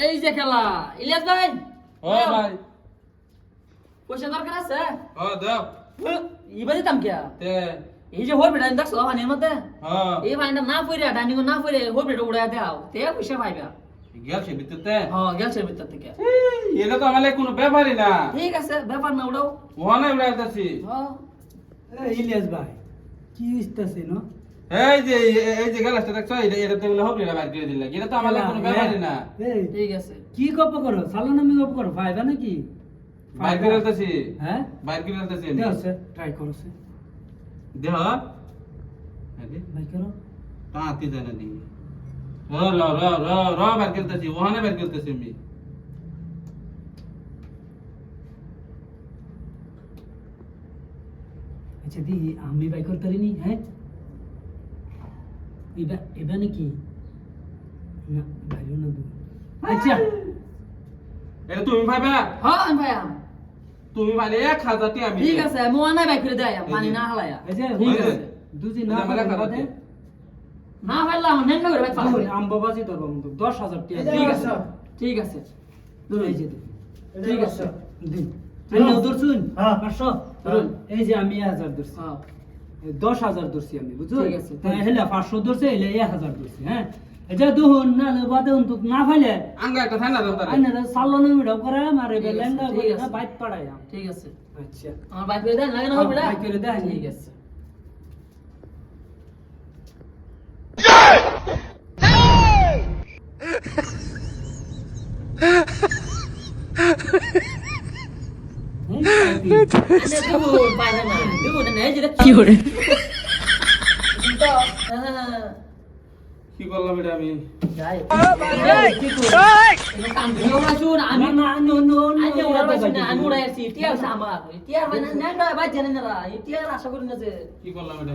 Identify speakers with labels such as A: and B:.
A: এই যে খেলা ইলিয়াস ভাই
B: ও ভাই
A: পয়সা দরকার আছে
B: ও দাও
A: ইবা দিতাম কে
B: তে
A: এই যে হোর বেটা দেখছো পানির মধ্যে
B: হ্যাঁ
A: এই পানিটা না পড়ে ডাইনিং না পড়ে হোর বেটা উড়ায় দাও তে পয়সা পাইবা
B: গেল সে ভিতরতে
A: হ্যাঁ গেছে ভিতর থেকে
B: এটা তো আমালে কোনো ব্যাপারই না
A: ঠিক আছে ব্যাপার না উড়াও
B: ওখানে উড়াইতেছি
A: হ্যাঁ
C: ইলিয়াস ভাই কি হইতাছে না
B: এই যে গ্লাসটা দেখছো এটাতে বলে হবে এটা বাইর করে দিলে এটা তো আমালে কোনো ব্যাপারই না
C: এই
A: ঠিক আছে
C: কি গপ করো সালো নামে গপ করো ফায়দা নাকি
B: বাইর করে দিতেছি
C: হ্যাঁ
B: বাইর করে দিতেছি
C: দেও সে ট্রাই করো সে
B: দেহ
C: ভাই করো
B: তাঁতি জানা দি র বাইর করতেছি ওখানে বাইর করতেছি আমি
C: আচ্ছা দি আমি বাই করতে পারিনি হ্যাঁ এবা এবা নাকি না বাইরে না দু আচ্ছা
B: এটা তুমি ভাইবা
A: হ্যাঁ ভাইয়া
B: তুমি মানে 1000 টি আমি
A: ঠিক আছে মোয়া না বাই করে দেয় পানি না হালায়া
C: এই যে
A: ঠিক
C: হইছে
A: আছে
C: দুজি না
B: আমারে খাবাতে
A: না পারলে আমার নেন করে বাইক
C: তাহলে আমবাবাজি ধরবো মতো 10000 টাকা
A: ঠিক আছে ঠিক আছে
C: এই যে দে।
A: ঠিক আছে
C: দিন আমি ধরছুন
D: হ্যাঁ।
C: 500
A: ধরুন।
C: এই যে আমি 1000 ধরছি
A: হ্যাঁ
C: 10000 ধরছি আমি বুঝছো
A: ঠিক আছে।
C: তাই হেলা 500 ধরছে হেলা 1000 ধরছি হ্যাঁ এটা দুহন না বাদে তো না ফাইলে
B: আঙ্গা একটা থানা দাও তারে
C: আইনা সাল্লো না মিডাও করে মারে
A: ঠিক আছে,
C: বেলেঙ্গা
A: ঠিক
C: করে
A: আছে।
C: না বাইক পাড়ায়
A: ঠিক আছে
C: আচ্ছা
A: আমার বাইক করে দেন লাগে না হবে না
C: বাইক করে দেন।
A: ঠিক আছে দেবো বাইরে না দেবো না এই যে কি করে তো
B: কি করলাম এটা আমি
A: যাই কি করে কাম দিও না শুন আমি
C: না নো নো
A: আজকে ওরা বাসি না আমি উড়াই আছি টিয়ার আমার টিয়ার মানে না না বাজে না রা টিয়ার আশা করি না যে
B: কি করলাম এটা